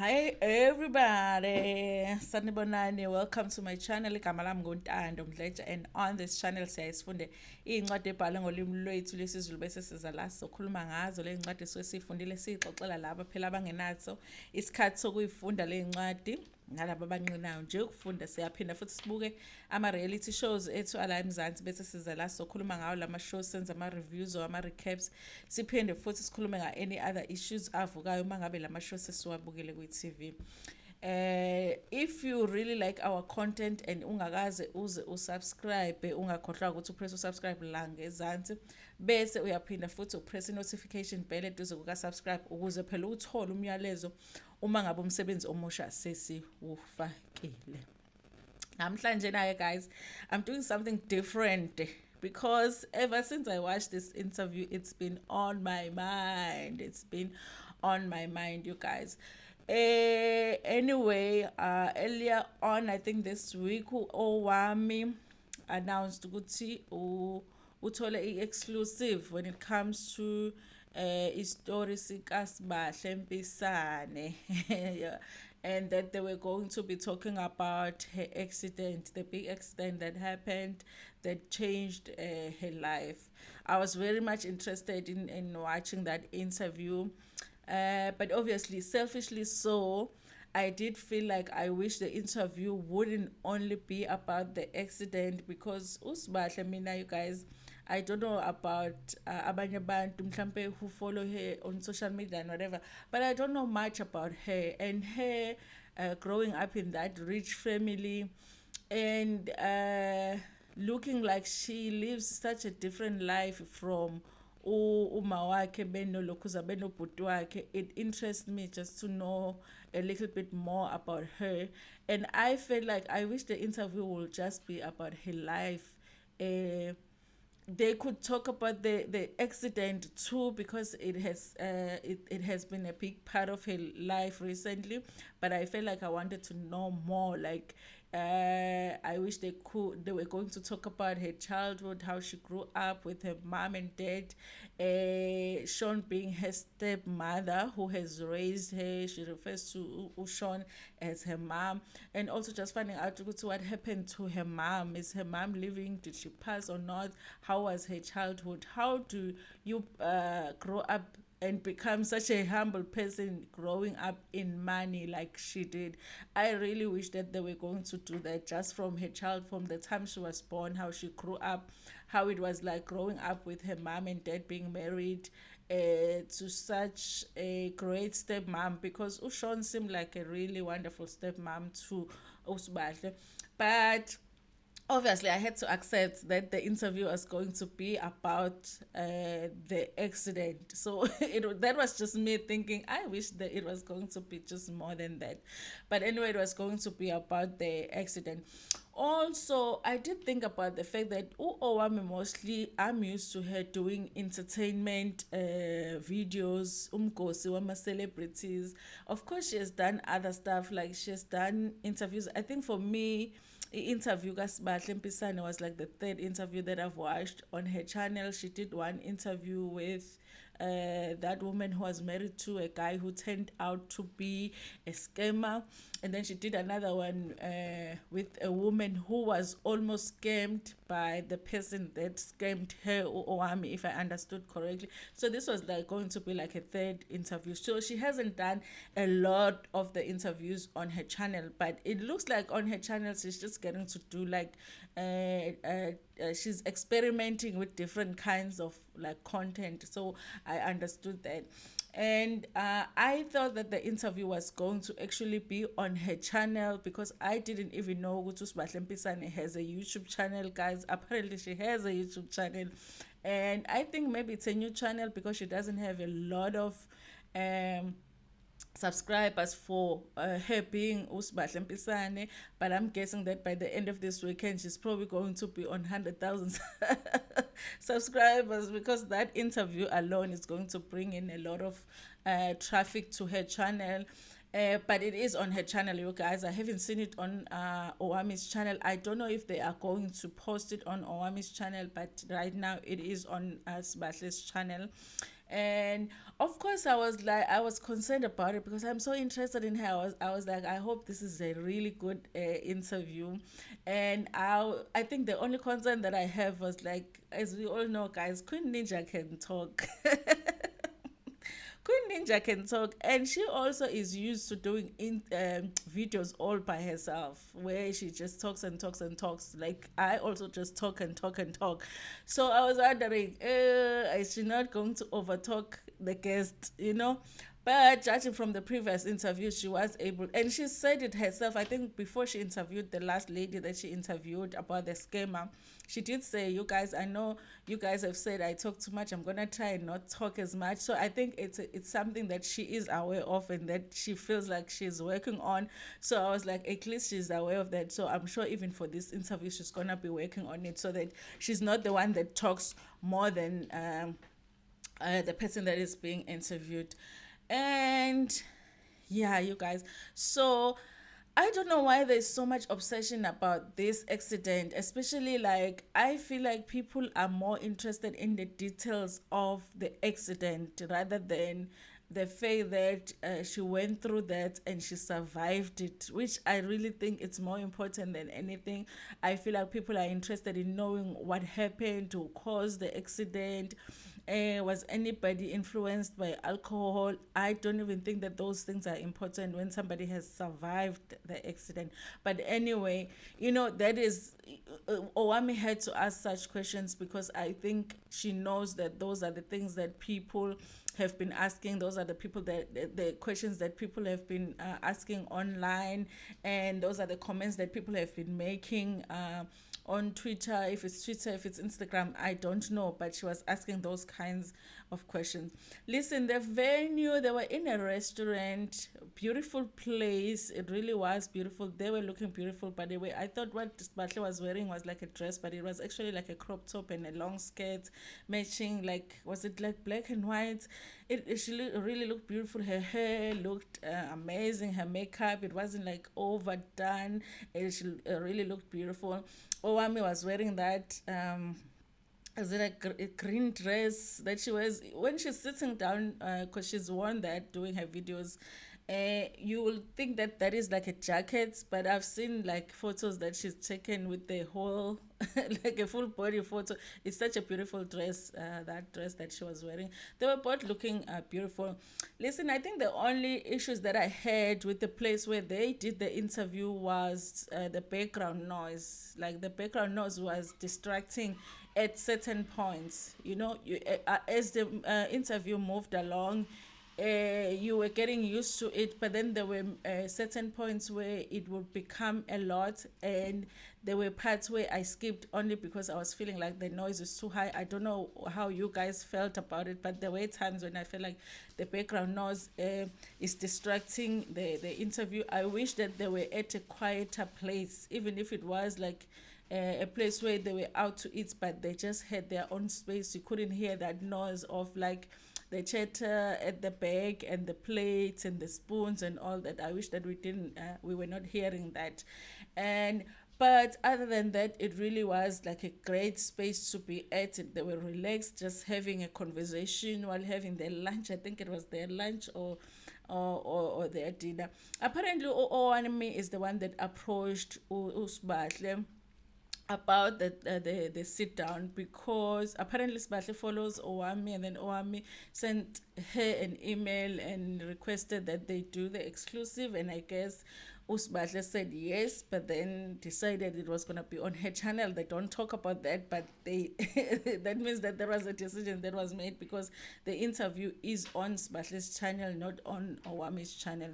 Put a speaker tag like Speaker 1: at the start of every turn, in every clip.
Speaker 1: Hi everybody, sanibonani. Welcome to my channel. Igama lami nguNtando Mdletshe, and on this channel siyazifunde iy'ncwadi ebhalwe ngolimi lwethu lwesiZulu bese siza la sokhuluma ngazo le ncwadi esuke siyifundile siyixoxela laba phela abangenaso isikhathi sokuyifunda le ncwadi nalabo abanqinayo nje ukufunda. Siyaphinda futhi sibuke ama-reality shows ethu ala eMzansi bese siza la sokhuluma ngawo lama shows, senza ama-reviews or ama-recaps, siphinde futhi sikhulume nga-any other issues avukayo uma ngabe lama shows sesiwabukele kwi-TV. If you really like our content and ungakaze uze usubscribe, ungakhohlwa ukuthi upress usubscribe la ngezansi bese uyaphinda futhi upress i-notification bell eduze kuka-subscribe ukuze phela uthole umyalezo uma ngabe umsebenzi omusha sesiwufakile. Namhlanje naye guys, I'm doing something different because ever since I watched this interview, it's been on my mind. It's been on my mind, you guys. Anyway, earlier on, I think this week, Owamie announced ukuthi uthole i-exclusive when it comes to istory sika Sbahle Mpisane. Yeah. And that they were going to be talking about her accident, the big accident that happened that changed her life. I was very much interested in watching that interview. But obviously, selfishly so, I did feel like I wish the interview wouldn't only be about the accident because Sbahle, mina, you guys, I don't know about abanye abantu mhlampe who follow her on social media and whatever, but I don't know much about her and her growing up in that rich family and looking like she lives such a different life from uma wakhe benolokhuza benobhuti wakhe. It interests me just to know a little bit more about her, and I feel like I wish the interview would just be about her life. They could talk about the accident too because it has been a big part of her life recently, but I felt like I wanted to know more, like I wish they were going to talk about her childhood, how she grew up with her mom and dad, Sean being her stepmother who has raised her. She refers to Sean as her mom, and also just finding out what happened to her mom. Is her mom living? Did she pass or not? How was her childhood? How do you grow up and become such a humble person growing up in money like she did? I really wish that they were going to do that just from her child, from the time she was born, how she grew up, how it was like growing up with her mom and dad being married, to such a great stepmom, because Ushon seemed like a really wonderful stepmom to Sbahle. But obviously I had to accept that the interview was going to be about the accident. So that was just me thinking I wish that it was going to be just more than that, but anyway, it was going to be about the accident. Also, I did think about the fact that Owamie, mostly I'm used to her doing entertainment videos, umgosi wama celebrities. Of course, she has done other stuff, like she has done interviews. I think for me, interview kaSbahle Mpisane was like the third interview that I've watched on her channel. She did one interview with that woman who was married to a guy who turned out to be a scammer, and then she did another one with a woman who was almost scammed by the person that scammed her, Owamie, if I understood correctly. So this was like going to be like a third interview. So she hasn't done a lot of the interviews on her channel, but it looks like on her channel she's just getting to do like she's experimenting with different kinds of like content. So I understood that, and I thought that the interview was going to actually be on her channel because I didn't even know ukuthi Sbahle Mpisane has a YouTube channel, guys. Apparently she has a YouTube channel, and I think maybe it's a new channel because she doesn't have a lot of subscribers for her being Sbahle Mpisane, but I'm guessing that by the end of this weekend she's probably going to be on 100,000 subscribers, because that interview alone is going to bring in a lot of traffic to her channel. But it is on her channel, you guys. I haven't seen it on Owamie's channel. I don't know if they are going to post it on Owamie's channel, but right now it is on Sbahle's channel. And of course, I was concerned about it because I'm so interested in her. I was like, I hope this is a really good interview. And I think the only concern that I have was like, as we all know, guys, Queen Ninja can talk. Queen Ninja can talk, and she also is used to doing videos all by herself, where she just talks and talks and talks. Like I also just talk and talk and talk. So I was wondering, is she not going to overtalk the guest? But judging from the previous interview, she was able, and she said it herself. I think before she interviewed the last lady that she interviewed about the scammer, she did say, "You guys, I know you guys have said I talk too much. I'm gonna try and not talk as much." So I think it's something that she is aware of and that she feels like she's working on. So I was like, at least she's aware of that. So I'm sure even for this interview, she's gonna be working on it so that she's not the one that talks more than the person that is being interviewed. And yeah, you guys. So I don't know why there's so much obsession about this accident, especially like I feel like people are more interested in the details of the accident rather than the fact that she went through that and she survived it, which I really think it's more important than anything. I feel like people are interested in knowing what happened to cause the accident. Was anybody influenced by alcohol? I don't even think that those things are important when somebody has survived the accident. But anyway, that is, Owami had to ask such questions because I think she knows that those are the things that people have been asking. Those are the questions that people have been asking online, and those are the comments that people have been making on Twitter. If it's Twitter, if it's Instagram, I don't know, but she was asking those kinds of questions. Listen, the venue, they were in a restaurant, beautiful place. It really was beautiful. They were looking beautiful, by the way. I thought what Sbahle was wearing was like a dress, but it was actually like a crop top and a long skirt matching, like, was it like black and white? She really looked beautiful. Her hair looked amazing. Her makeup, it wasn't like overdone. She really looked beautiful. Owami was wearing that is it a green dress that she wears when she's sitting down, because she's worn that doing her videos. You will think that that is like a jacket, but I've seen like photos that she's taken with the whole like a full body photo. It's such a beautiful dress, that dress that she was wearing. They were both looking beautiful. Listen, I think the only issues that I had with the place where they did the interview was the background noise. Like the background noise was distracting at certain points. As the interview moved along, you were getting used to it, but then there were certain points where it would become a lot, and there were parts where I skipped only because I was feeling like the noise is too high. I don't know how you guys felt about it, but there were times when I felt like the background noise is distracting the interview. I wish that they were at a quieter place, even if it was like a place where they were out to eat, but they just had their own space. You couldn't hear that noise of like the chatter at the back and the plates and the spoons and all that. I wish that we were not hearing that. And but other than that, it really was like a great space to be at. They were relaxed, just having a conversation while having their lunch. I think it was their lunch or their dinner. Apparently, Owamie is the one that approached Sbahle about the sit down, because apparently Sbahle follows Owami, and then Owami sent her an email and requested that they do the exclusive, and I guess Usbahle said yes, but then decided it was going to be on her channel. They don't talk about that, but they that means that there was a decision that was made, because the interview is on Sbahle's channel, not on Owami's channel.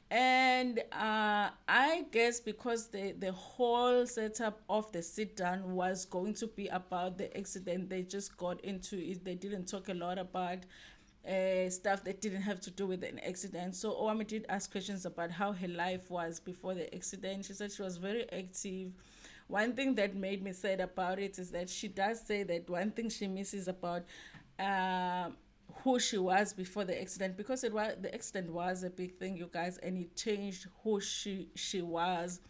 Speaker 1: And I guess because the whole setup of the sit down was going to be about the accident, they just got into it. They didn't talk a lot about stuff that didn't have to do with an accident. So Owami did ask questions about how her life was before the accident. She said she was very active. One thing that made me sad about it is that she does say that one thing she misses about uh, who she was before the accident, because the accident was a big thing, you guys, and it changed who she was.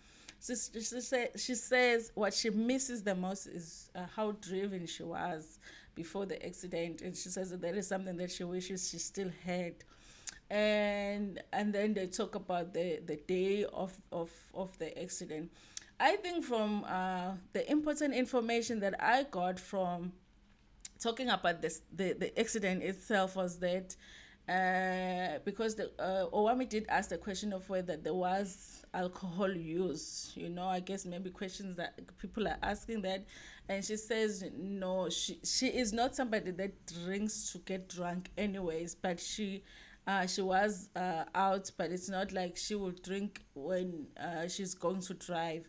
Speaker 1: She says what she misses the most is how driven she was before the accident, and she says that there is something that she wishes she still had. And then they talk about the day of the accident. I think from the important information that I got from talking about the accident itself was that because the Owamie did ask the question of whether there was alcohol use. I guess maybe questions that people are asking that, and she says no. She is not somebody that drinks to get drunk, anyways. But she was out, but it's not like she will drink when she's going to drive.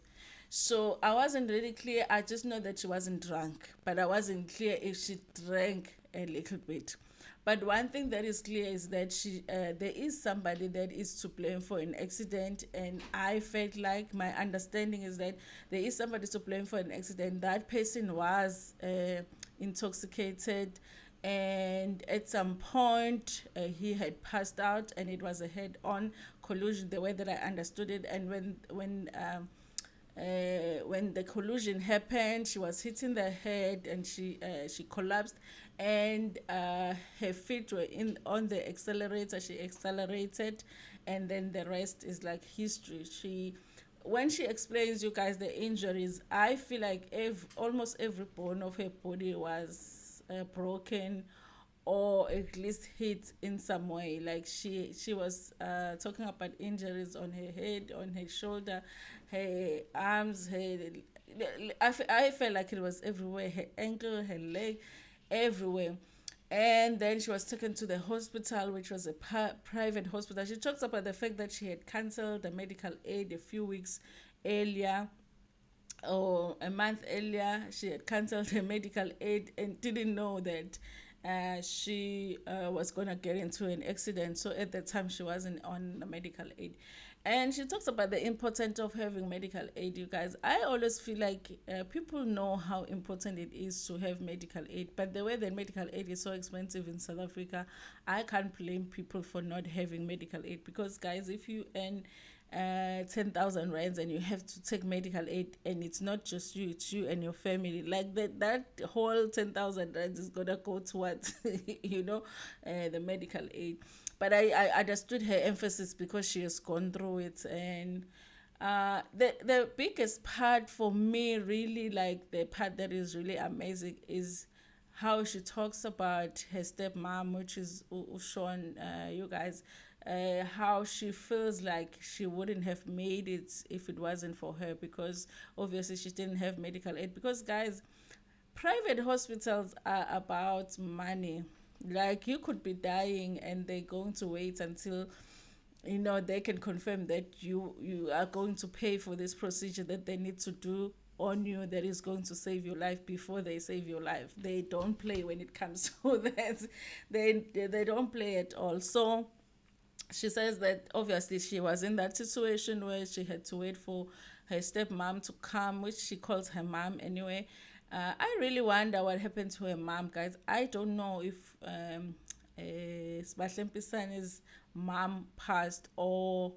Speaker 1: So I wasn't really clear. I just know that she wasn't drunk, but I wasn't clear if she drank a little bit. But one thing that is clear is that there is somebody that is to blame for an accident, and I felt like my understanding is that there is somebody to blame for an accident. That person was intoxicated, and at some point he had passed out, and it was a head-on collision, the way that I understood it. And when the collision happened, she was hitting the head, and she collapsed, and her feet were in on the accelerator. She accelerated, and then the rest is like history. When she explains, you guys, the injuries, I feel like almost every bone of her body was broken, or at least hit in some way. Like she was talking about injuries on her head, on her shoulder, her arms, I felt like it was everywhere, her ankle, her leg, everywhere. And then she was taken to the hospital, which was a private hospital. She talks about the fact that she had cancelled the medical aid a few weeks earlier, or a month earlier. She had cancelled her medical aid and didn't know that she was going to get into an accident. So at the time, she wasn't on the medical aid. And she talks about the importance of having medical aid, you guys. I always feel like people know how important it is to have medical aid, but the way that medical aid is so expensive in South Africa, I can't blame people for not having medical aid. Because, guys, if you earn 10,000 rands and you have to take medical aid, and it's not just you, it's you and your family, like that whole 10,000 rands is gonna go towards the medical aid. But I understood her emphasis because she has gone through it. And the biggest part for me, really, like the part that is really amazing, is how she talks about her stepmom, which is Sean, you guys, how she feels like she wouldn't have made it if it wasn't for her, because obviously she didn't have medical aid. Because, guys, private hospitals are about money. Like, you could be dying, and they're going to wait until they can confirm that you are going to pay for this procedure that they need to do on you, that is going to save your life, before they save your life. They don't play when it comes to that. They don't play at all. So she says that obviously she was in that situation where she had to wait for her stepmom to come, which she calls her mom anyway. I really wonder what happened to her mom, guys. I don't know if Sbahle Mpisane's mom passed, or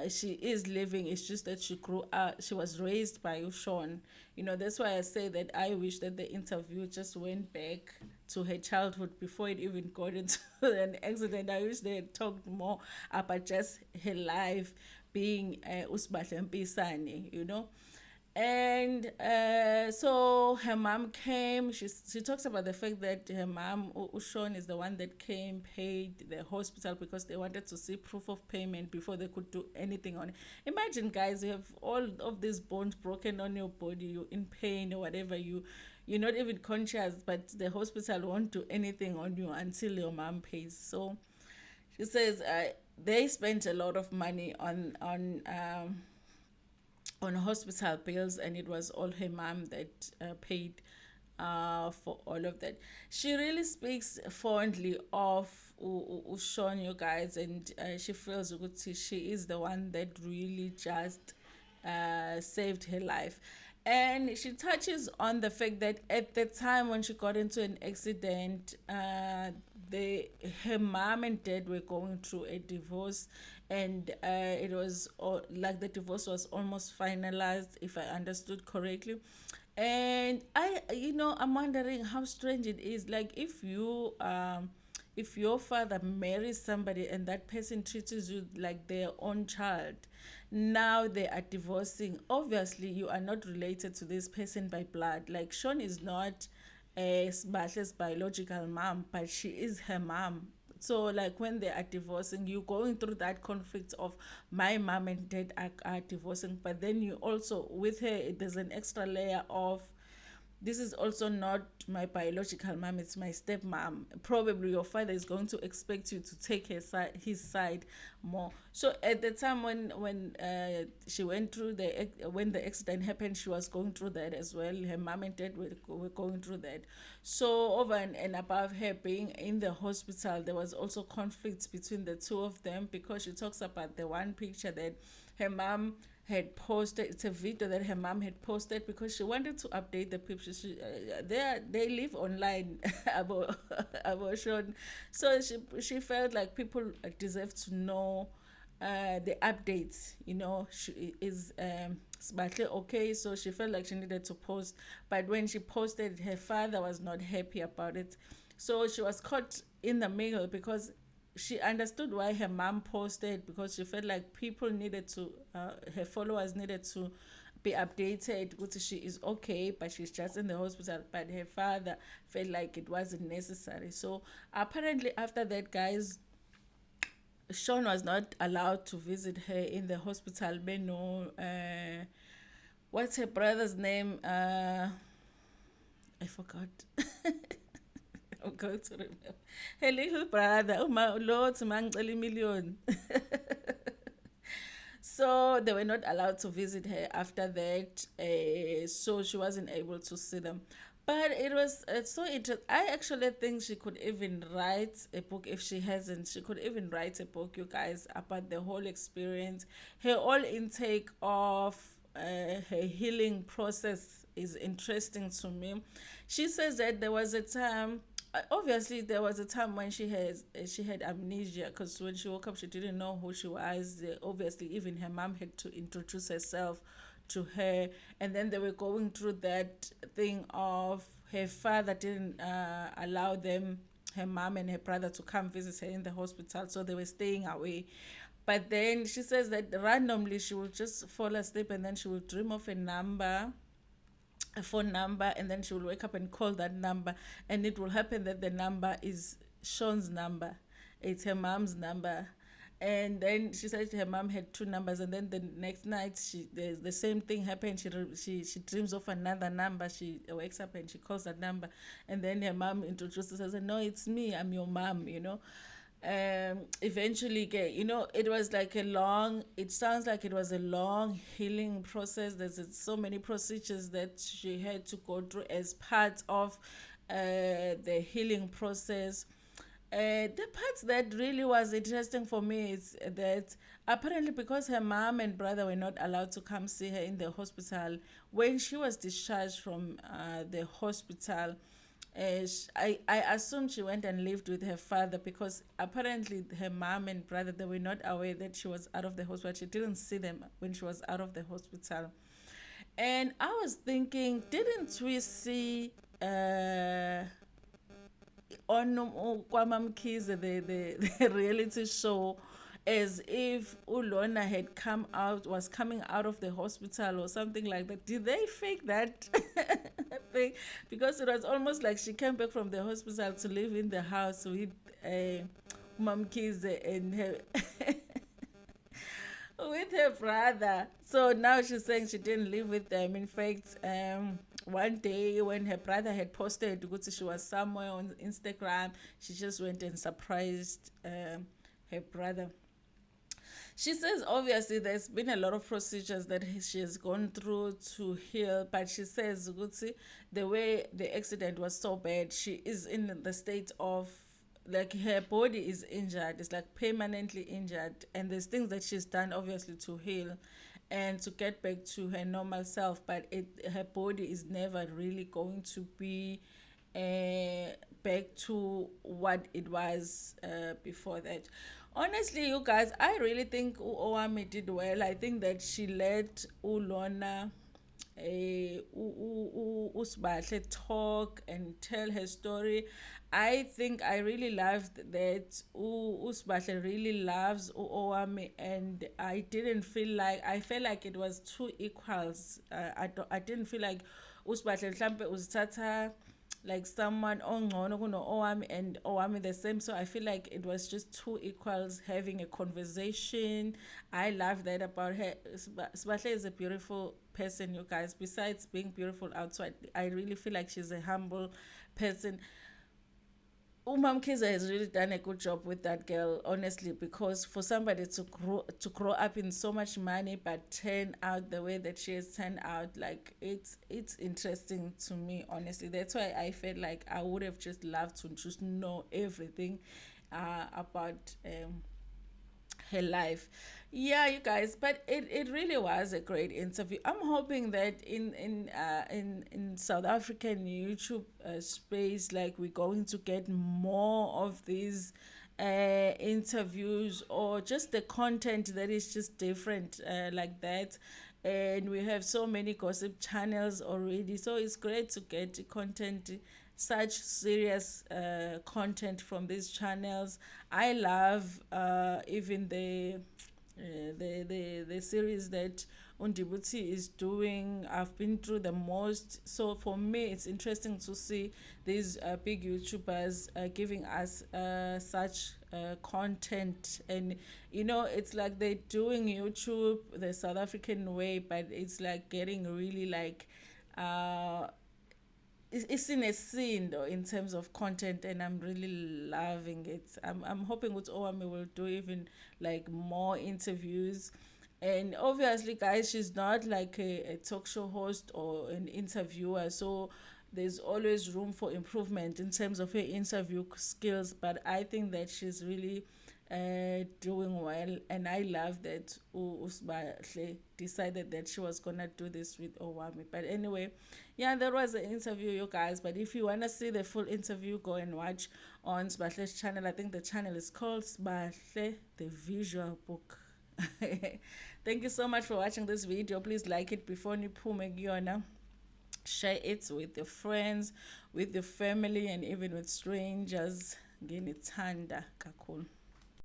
Speaker 1: she is living. It's just that she grew up, she was raised by Ushon. That's why I say that I wish that the interview just went back to her childhood before it even got into an accident. I wish they had talked more about just her life being Sbahle Mpisane. And so her mom came. She talks about the fact that her mom, Ushon, is the one that came, paid the hospital, because they wanted to see proof of payment before they could do anything on it. Imagine, guys, you have all of these bones broken on your body, you're in pain or whatever, you're not even conscious, but the hospital won't do anything on you until your mom pays. So she says they spent a lot of money on hospital bills, and it was all her mom that paid for all of that. She really speaks fondly of Ushon, you guys, and she feels good. She is the one that really just saved her life. And she touches on the fact that at the time when she got into an accident, her mom and dad were going through a divorce, and it was like the divorce was almost finalized, if I understood correctly. And I'm wondering how strange it is. Like if your father marries somebody and that person treats you like their own child, now they are divorcing. Obviously, you are not related to this person by blood. Like Sean is not Sbahle's biological mom, but she is her mom. So like when they are divorcing, you're going through that conflict of my mom and dad are divorcing, but then you also with her there's an extra layer of this is also not my biological mom, it's my stepmom. Probably your father is going to expect you to take his side more. So at the time when she went through when the accident happened, she was going through that as well. Her mom and dad were going through that. So over and above her being in the hospital, there was also conflicts between the two of them, because she talks about the one picture that her mom had posted. It's a video that her mom had posted because she wanted to update the people. They live online about Sean, so she felt like people deserve to know the updates. She is Sbahle okay, so she felt like she needed to post. But when she posted, her father was not happy about it, so she was caught in the middle because she understood why her mom posted, because she felt like people needed to her followers needed to be updated which she is okay, but she's just in the hospital. But her father felt like it wasn't necessary. So apparently after that, guys, Sean was not allowed to visit her in the hospital. Beno, what's her brother's name? I forgot. I'm going to remember. Her little brother, Lord, million. So they were not allowed to visit her after that. So she wasn't able to see them. But it was so interesting. I actually think she could even write a book if she hasn't. She could even write a book, you guys, about the whole experience. Her whole intake of her healing process is interesting to me. She says that there was a time, obviously there was a time when she had amnesia, because when she woke up she didn't know who she was. Obviously even her mom had to introduce herself to her, and then they were going through that thing of her father didn't allow them, her mom and her brother, to come visit her in the hospital, so they were staying away. But then she says that randomly she will just fall asleep, and then she will dream of a phone number, and then she will wake up and call that number, and it will happen that the number is Sean's number. It's her mom's number. And then she said her mom had two numbers, and then the next night the same thing happened. She dreams of another number. She wakes up and she calls that number, and then her mom introduces her, says, "No, it's me. I'm your mom." Eventually it was like it sounds like it was a long healing process. There's so many procedures that she had to go through as part of the healing process. The parts that really was interesting for me is that apparently, because her mom and brother were not allowed to come see her in the hospital, when she was discharged from the hospital, I assume she went and lived with her father, because apparently her mom and brother, they were not aware that she was out of the hospital. She didn't see them when she was out of the hospital. And I was thinking, didn't we see on Kwamamkiz, the reality show, as if Ulona had was coming out of the hospital or something like that? Did they fake that thing? Because it was almost like she came back from the hospital to live in the house with Mamkiz and her with her brother. So now she's saying she didn't live with them. In fact, one day when her brother had posted ukuthi she was somewhere on Instagram, she just went and surprised her brother. She says obviously there's been a lot of procedures that she has gone through to heal, but she says ukuthi the way the accident was so bad, she is in the state of like her body is injured. It's like permanently injured, and there's things that she's done obviously to heal and to get back to her normal self, but her body is never really going to be back to what it was before that. Honestly, you guys, I really think Owamie did well. I think that she let Ulona Sbahle talk and tell her story. I think I really loved that Sbahle really loves Owami, and I felt like it was two equals. I didn't feel like Sbahle mhlambe uzithatha like someone ongcono kuno Owami and Owami the same. So I feel like it was just two equals having a conversation. I love that about her. Sbahle is a beautiful person, you guys. Besides being beautiful outside, I really feel like she's a humble person. Umam Kiza has really done a good job with that girl, honestly, because for somebody to grow up in so much money but turn out the way that she has turned out, like it's interesting to me, honestly. That's why I felt like I would have just loved to just know everything about her life. Yeah, you guys, but it really was a great interview. I'm hoping that in South African YouTube space, like we're going to get more of these interviews, or just the content that is just different like that. And we have so many gossip channels already, so it's great to get content, such serious content from these channels. I love even the series that Undibuti is doing. I've been through the most. So for me, it's interesting to see these big YouTubers giving us such content. And, it's like they're doing YouTube the South African way, but it's like getting really like uh, it's in a scene though in terms of content, and I'm really loving it. I'm hoping with Owami will do even like more interviews. And obviously, guys, she's not like a talk show host or an interviewer, so there's always room for improvement in terms of her interview skills. But I think that she's really doing well, and I love that Usbahle decided that she was gonna do this with Owami. But anyway, yeah, there was an interview, you guys. But if you wanna see the full interview, go and watch on Sbahle's channel. I think the channel is called Sbahle, the visual book. Thank you so much for watching this video. Please like it before niphume kuyona. Share it with your friends, with your family, and even with strangers. Nginithanda kakhulu.